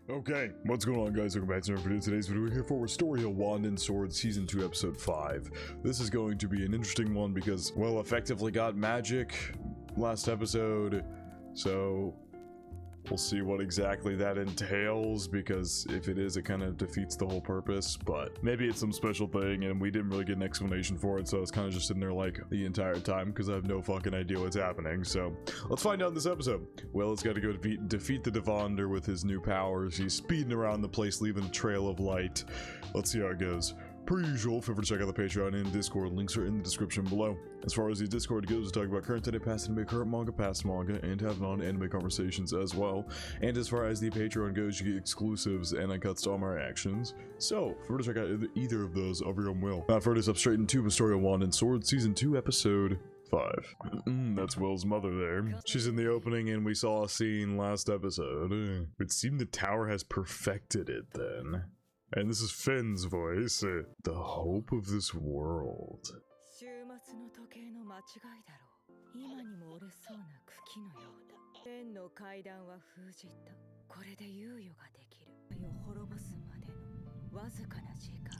Okay, what's going on, guys? Welcome back to another video. Today's video, we're here for Wistoria Wand and Sword Season 2 Episode 5. This is going to be an interesting one because, well, effectively got magic last episode, so we'll see what exactly that entails, because if it is, it kind of defeats the whole purpose, but maybe it's some special thing and we didn't really get an explanation for it, so it's kind of just sitting there like the entire time because I have no fucking idea what's happening. So let's find out in this episode. Well, it's got to go defeat the Devander with his new powers. He's speeding around the place, leaving a trail of light. Let's see how it goes. Per usual, feel free to check out the Patreon and Discord. Links are in the description below. As far as the Discord goes, we talk about current anime, past anime, current manga, past manga, and have non-anime conversations as well. And as far as the Patreon goes, you get exclusives and uncuts to all my reactions. So, feel free to check out either of those of your own will. Now, further up straight into Wistoria Wand and Sword Season 2 Episode 5. That's Will's mother there. She's in the opening and we saw a scene last episode. It seemed the tower has perfected it then. And this is Finn's voice. The hope of this world.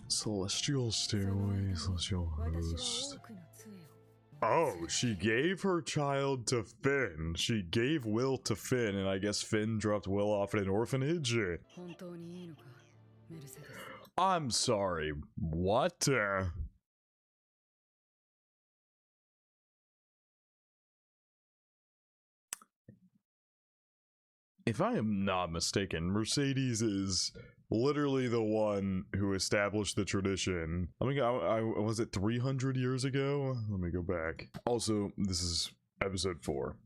Celestial stairway, celestial host. Oh, she gave her child to Finn. She gave Will to Finn, and I guess Finn dropped Will off at an orphanage. I'm sorry, what? If I am not mistaken, Mercedes is literally the one who established the tradition. I mean, was it 300 years ago? Let me go back. Also, this is episode 4.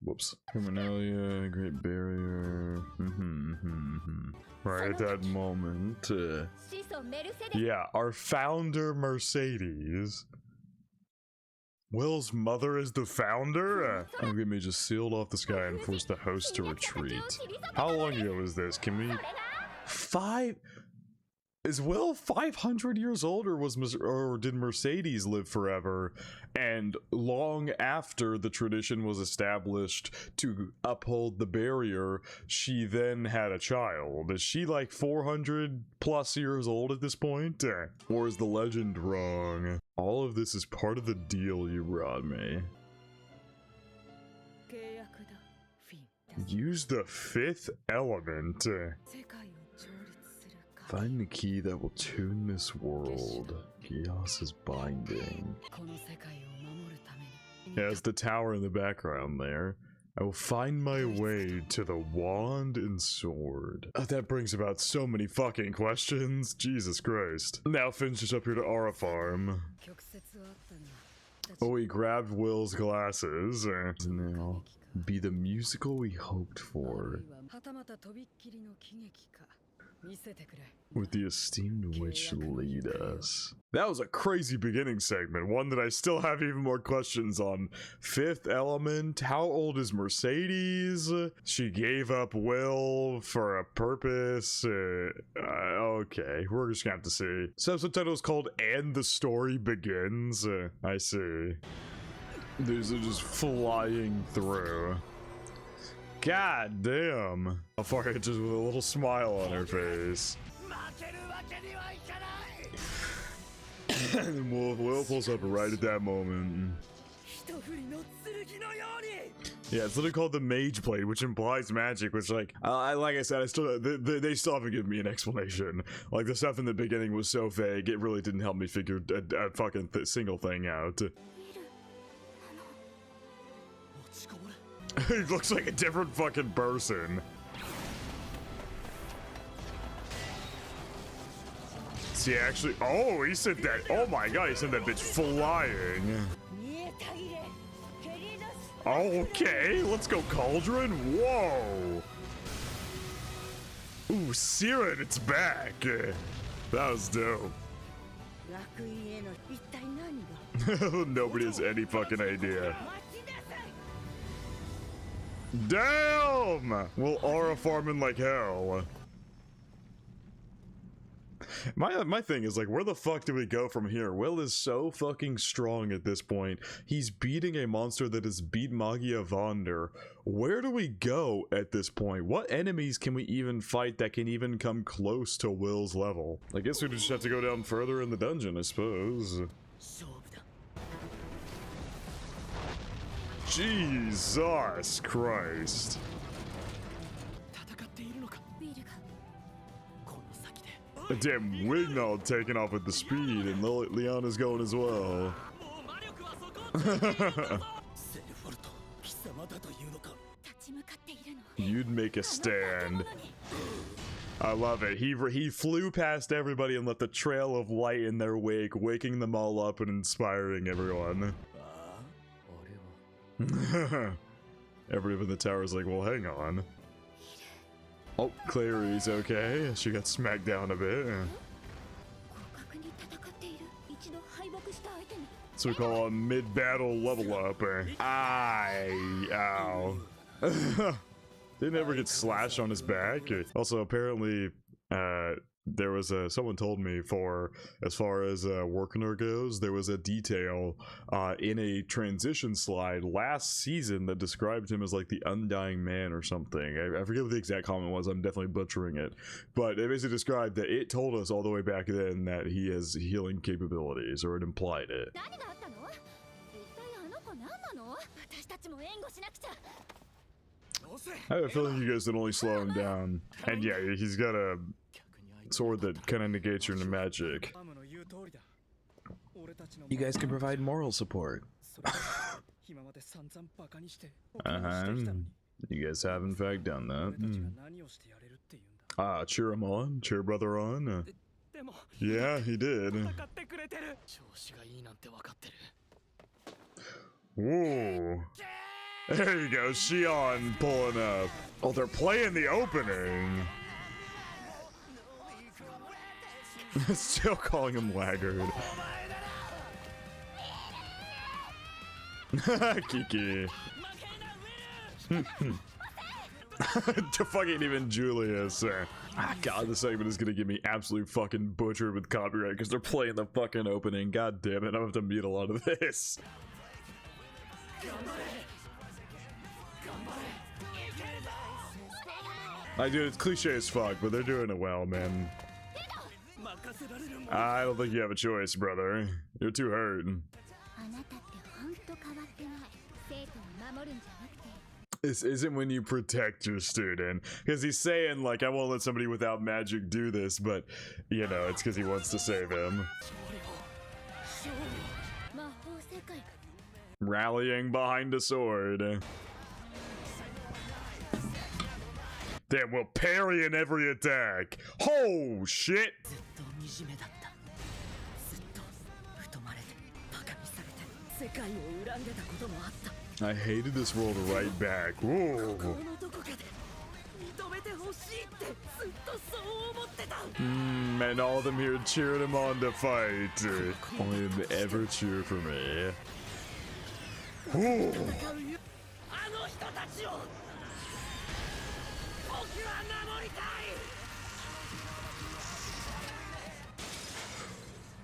Whoops. Terminalia, Great Barrier. Right at that moment. Yeah, our founder, Mercedes. Will's mother is the founder? Okay, may just sealed off the sky and forced the host to retreat. How long ago was this? Can we... Is Will 500 years old, or did Mercedes live forever? And long after the tradition was established to uphold the barrier, she then had a child. Is she like 400 plus years old at this point? Or is the legend wrong? All of this is part of the deal you brought me. Use the fifth element. Find the key that will tune this world. Chaos is binding. As the tower in the background there. I will find my way to the wand and sword. That brings about so many fucking questions. Jesus Christ. Now Finn's just up here to Aura Farm. Oh, he grabbed Will's glasses. Now, be the musical we hoped for. With the esteemed witch lead us. That was a crazy beginning segment, one that I still have even more questions on. Fifth element, how old is Mercedes? She gave up Will for a purpose. Okay, we're just gonna have to see. So subtitle is called "And the Story Begins." I see. These are just flying through. God damn! Alfara just with a little smile on her face. And Will pulls up right at that moment. Yeah, it's literally called the Mage Blade, which implies magic, which, like I said, they still haven't given me an explanation. Like, the stuff in the beginning was so vague, it really didn't help me figure a fucking single thing out. He looks like a different fucking person. See, actually, oh, he sent that, oh my god, he sent that bitch flying. Okay, let's go Cauldron, whoa. Ooh, Siren, it's back. That was dope. Nobody has any fucking idea. Damn! We'll aura farming like hell. My thing is, like, where the fuck do we go from here? Will is so fucking strong at this point. He's beating a monster that has beat Magia Vander. Where do we go at this point? What enemies can we even fight that can even come close to Will's level? I guess we just have to go down further in the dungeon, I suppose. Jesus Christ. A damn Wignall taking off with the speed, and Leon is going as well. You'd make a stand. I love it. He flew past everybody and left a trail of light in their wake, waking them all up and inspiring everyone. Everyone in the tower is like, well, hang on. Oh, Clary's okay. She got smacked down a bit. So we call a mid-battle level up. Ow. Didn't ever get slashed on his back. Also, apparently, there was someone told me as far as Workener goes, there was a detail in a transition slide last season that described him as like the Undying Man or something. I forget what the exact comment was. I'm definitely butchering it, but it basically described that it told us all the way back then that he has healing capabilities, or it implied it. I have a feeling you guys can only slow him down, and yeah, he's got a sword that kind of negates your magic. You guys can provide moral support. You guys have in fact done that. Cheer him on, cheer brother on. Yeah, he did. Whoa. There you go, Shion pulling up. Oh, they're playing the opening. Still calling him laggard. Kiki. To fucking even Julius. God, this segment is gonna get me absolute fucking butchered with copyright because they're playing the fucking opening. God damn it, I'm gonna have to mute a lot of this. Dude, it's cliche as fuck, but they're doing it well, man. I don't think you have a choice, brother. You're too hurt. This isn't when you protect your student. Because he's saying, like, I won't let somebody without magic do this, but, you know, it's because he wants to save him. Rallying behind a sword. Damn, we'll parry in every attack. Oh, shit. I hated this roll to right back. Whoa. And all of them here cheering him on to fight. Only them ever cheer for me. Whoa.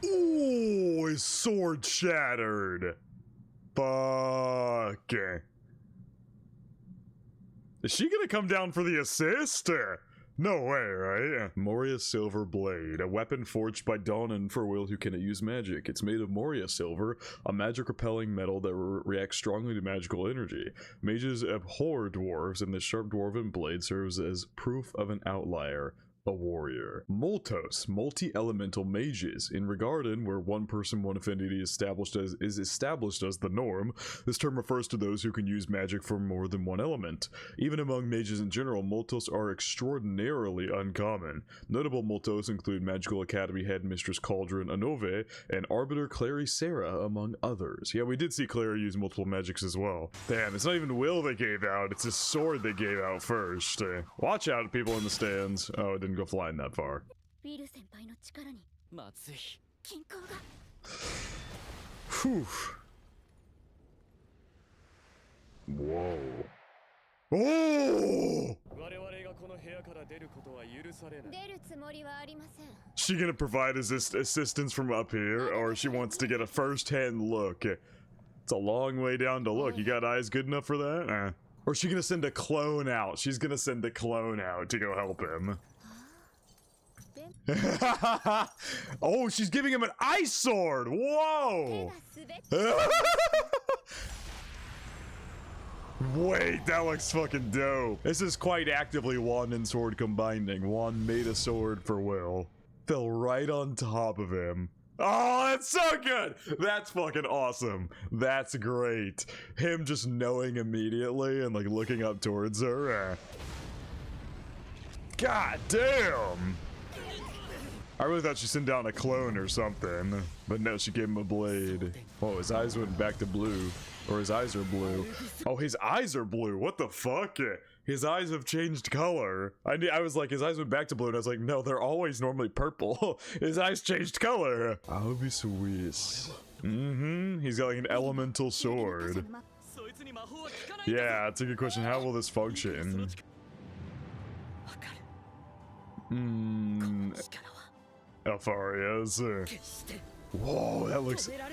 Ooh, his sword shattered. Fuck. Is she gonna come down for the assist? No way, right? Moria Silver Blade, a weapon forged by Dawnon for Will who cannot use magic. It's made of Moria Silver, a magic-repelling metal that reacts strongly to magical energy. Mages abhor dwarves, and this sharp dwarven blade serves as proof of an outlier. A warrior. Moltos, multi-elemental mages. In Regarden, where one person, one affinity is established as the norm, this term refers to those who can use magic for more than one element. Even among mages in general, Moltos are extraordinarily uncommon. Notable Moltos include Magical Academy Headmistress Cauldron Anove and Arbiter Clary Sarah, among others. Yeah, we did see Clary use multiple magics as well. Damn, it's not even Will they gave out, it's his sword they gave out first. Watch out, people in the stands. Oh, it didn't go flying that far. Whew. Whoa. Oh! She gonna provide assistance from up here, or she wants to get a first-hand look? It's a long way down to look. You got eyes good enough for that? Or is she gonna send a clone out? She's gonna send a clone out to go help him. Oh, she's giving him an ice sword! Whoa! Wait, that looks fucking dope. This is quite actively wand and sword combining. Wand made a sword for Will. Fell right on top of him. Oh, that's so good! That's fucking awesome. That's great. Him just knowing immediately and like looking up towards her. God damn! I really thought she sent down a clone or something, but no, she gave him a blade. Oh, his eyes went back to blue. Or his eyes are blue. Oh, his eyes are blue. What the fuck? His eyes have changed color. I was like, his eyes went back to blue, and I was like, no, they're always normally purple. His eyes changed color. ALBIS WIS. He's got like an elemental sword. Yeah, it's a good question. How will this function? Alfaria's. Whoa,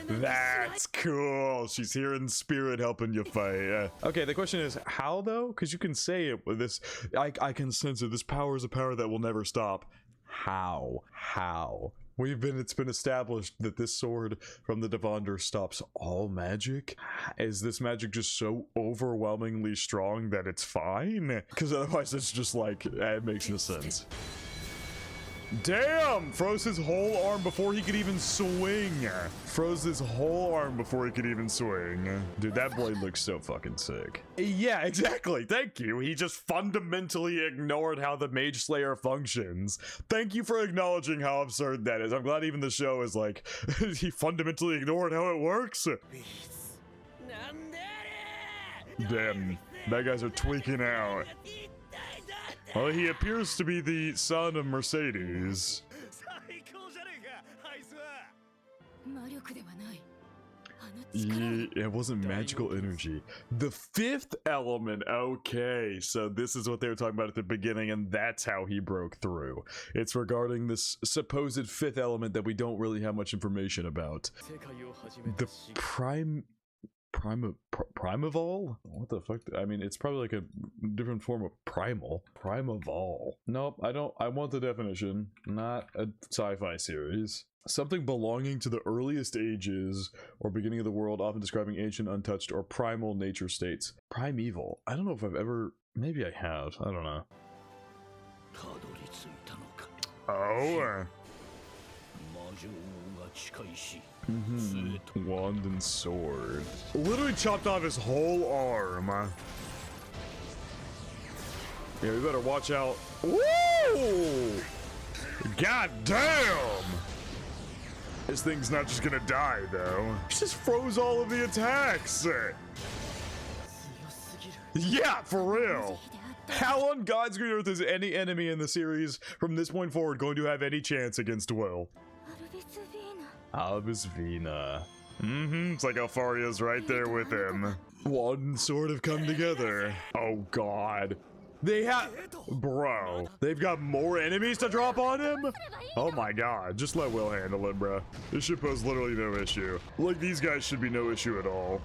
that's cool. She's here in spirit helping you fight. Okay, the question is how though? Because you can say it with this. I can sense it. This power is a power that will never stop. How? It's been established that this sword from the Devander stops all magic. Is this magic just so overwhelmingly strong that it's fine? Because otherwise it's just like, it makes no sense. Damn! Froze his whole arm before he could even swing. Dude, that blade looks so fucking sick. Yeah, exactly. Thank you. He just fundamentally ignored how the Mage Slayer functions. Thank you for acknowledging how absurd that is. I'm glad even the show is like, he fundamentally ignored how it works. Damn, bad guys are tweaking out. Well, he appears to be the son of Mercedes. It wasn't magical energy. The fifth element. Okay, so this is what they were talking about at the beginning, and that's how he broke through. It's regarding this supposed fifth element that we don't really have much information about. The primeval? What the fuck? I mean, it's probably like a different form of primal. Primeval. Nope, I want the definition, not a sci-fi series. Something belonging to the earliest ages or beginning of the world, often describing ancient, untouched, or primal nature states. Primeval. I don't know if I've ever... Maybe I have. I don't know. Oh. Wand and sword. Literally chopped off his whole arm. Yeah, we better watch out. Woo! God damn! This thing's not just gonna die, though. He just froze all of the attacks. Yeah, for real. How on God's green earth is any enemy in the series from this point forward going to have any chance against Will? ALBIS Vina. It's like Alfaria's right there with him. One sort of come together. Oh God. They have, bro, they've got more enemies to drop on him? Oh my God, just let Will handle it, bro. This should pose literally no issue. Like, these guys should be no issue at all.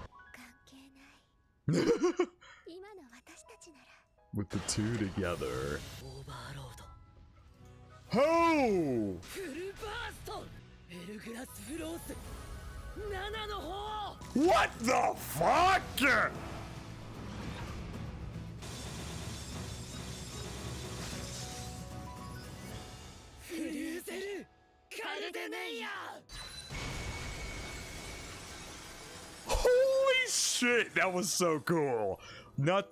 With the two together. Ho! What the fuck? Holy shit, that was so cool. Not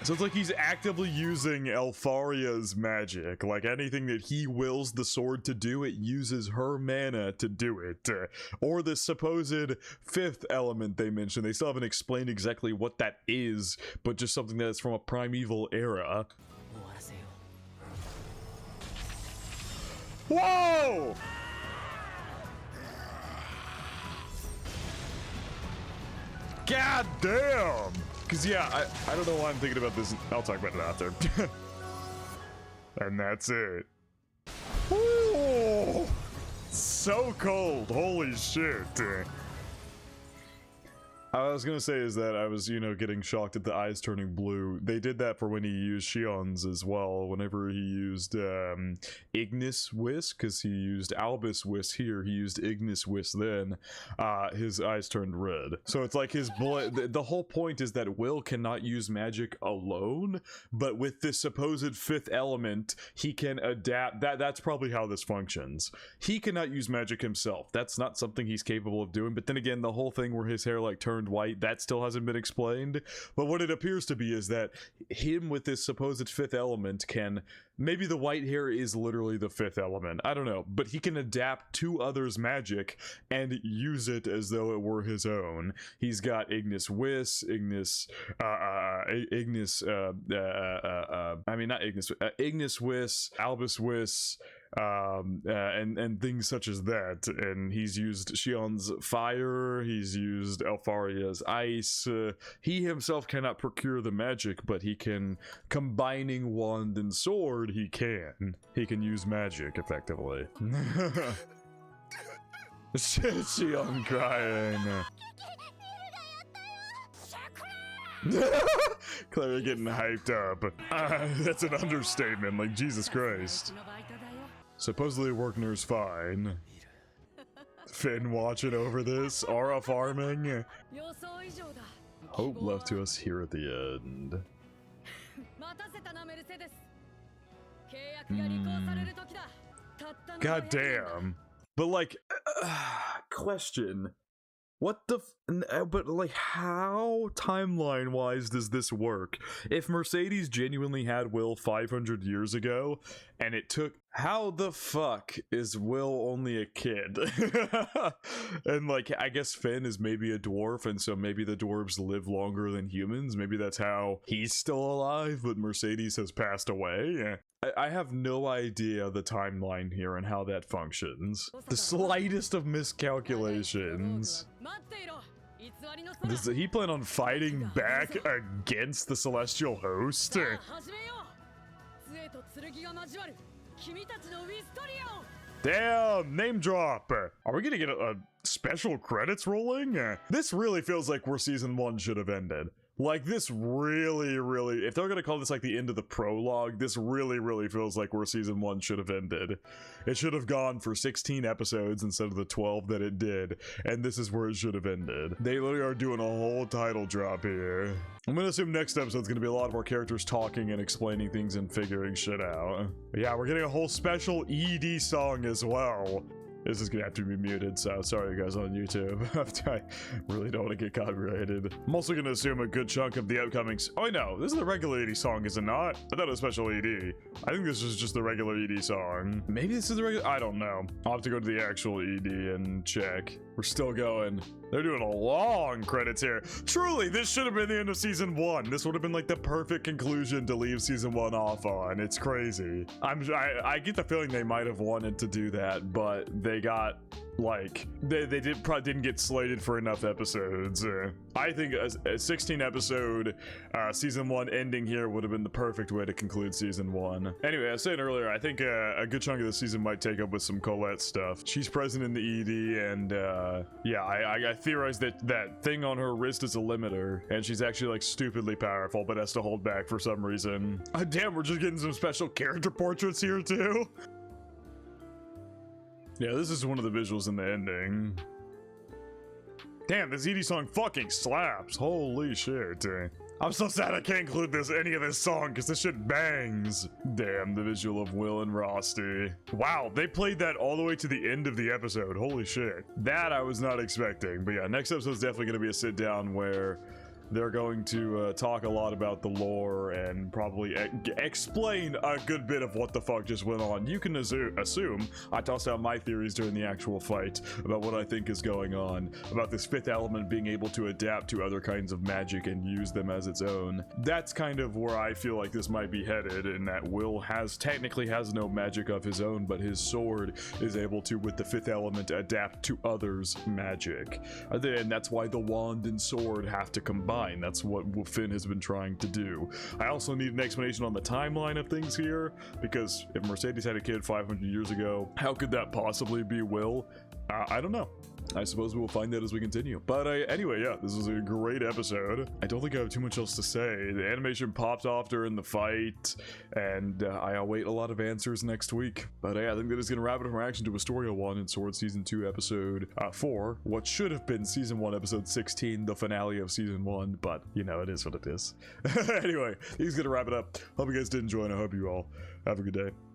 so it's like he's actively using Alfaria's magic. Like anything that he wills the sword to do, it uses her mana to do it. Or the supposed fifth element they mentioned. They still haven't explained exactly what that is, but just something that is from a primeval era. Whoa! God damn! Because, yeah, I don't know why I'm thinking about this. I'll talk about it after. And that's it. Ooh, so cold. Holy shit. I was gonna say is that I was, you know, getting shocked at the eyes turning blue. They did that for when he used Shion's as well. Whenever he used Ignis WIS, because he used ALBIS WIS here, he used Ignis WIS then, his eyes turned red. So it's like his blood. The whole point is that Will cannot use magic alone, but with this supposed fifth element, he can adapt. That's probably how this functions. He cannot use magic himself. That's not something he's capable of doing. But then again, the whole thing where his hair like turned white, that still hasn't been explained. But what it appears to be is that him with this supposed fifth element can, maybe the white hair is literally the fifth element, I don't know, but he can adapt to others' magic and use it as though it were his own. He's got Ignis WIS, Ignis WIS, ALBIS WIS, and things such as that. And he's used Shion's fire, he's used Elfaria's ice. He himself cannot procure the magic, but he can, combining wand and sword, he can use magic effectively. Shion crying. Clearly getting hyped up. That's an understatement, like Jesus Christ. Supposedly Workner's fine. Finn watching over this. Aura farming. Hope left to us here at the end. God damn. But like, question. What the but like, how timeline wise does this work? If Mercedes genuinely had Will 500 years ago and it took, how the fuck is Will only a kid? And like, I guess Finn is maybe a dwarf, and so maybe the dwarves live longer than humans. Maybe that's how he's still alive, but Mercedes has passed away. I have no idea the timeline here and how that functions. The slightest of miscalculations. Does he plan on fighting back against the celestial host? Damn, name drop. Are we gonna get a special credits rolling? This really feels like where season 1 should have ended. Like, this really, if they're gonna call this like the end of the prologue, this really feels like where season 1 should have ended. It should have gone for 16 episodes instead of the 12 that it did, and this is where it should have ended. They literally are doing a whole title drop here. I'm gonna assume next episode's gonna be a lot more characters talking and explaining things and figuring shit out. But yeah, we're getting a whole special ED song as well. This is gonna have to be muted, so sorry guys on YouTube. I really don't want to get copyrighted. I'm also gonna assume a good chunk of the upcoming. Oh no, this is the regular ED song, is it not? I thought it was special ED. I think this is just the regular ED song. Maybe this is the regular. I don't know. I'll have to go to the actual ED and check. We're still going. They're doing a long credits here. Truly, this should have been the end of season 1. This would have been like the perfect conclusion to leave season 1 off on. It's crazy. I get the feeling they might have wanted to do that, but they got like they probably didn't get slated for enough episodes. I think a 16 episode season 1 ending here would have been the perfect way to conclude season 1. Anyway, I was saying earlier, I think a good chunk of the season might take up with some Colette stuff. She's present in the ED, and yeah, I theorize that that thing on her wrist is a limiter, and she's actually like stupidly powerful, but has to hold back for some reason. Damn, we're just getting some special character portraits here too. Yeah, this is one of the visuals in the ending. Damn, this ED song fucking slaps. Holy shit. I'm so sad I can't include any of this song because this shit bangs. Damn, the visual of Will and Rosti. Wow, they played that all the way to the end of the episode. Holy shit. That I was not expecting. But yeah, next episode is definitely going to be a sit down where they're going to talk a lot about the lore and probably explain a good bit of what the fuck just went on. You can assume I tossed out my theories during the actual fight about what I think is going on, about this fifth element being able to adapt to other kinds of magic and use them as its own. That's kind of where I feel like this might be headed, in that Will technically has no magic of his own, but his sword is able to, with the fifth element, adapt to others' magic. And that's why the wand and sword have to combine. mind. That's what Finn has been trying to do. I also need an explanation on the timeline of things here, because if Mercedes had a kid 500 years ago, how could that possibly be Will? I don't know. I suppose we'll find out as we continue. But anyway, yeah, this was a great episode. I don't think I have too much else to say. The animation popped off during the fight, and I await a lot of answers next week. But yeah, I think that is going to wrap it up our reaction to Wistoria 1 and Sword Season 2 Episode 4, what should have been Season 1 Episode 16, the finale of Season 1, but, you know, it is what it is. Anyway, he's going to wrap it up. Hope you guys did enjoy, and I hope you all have a good day.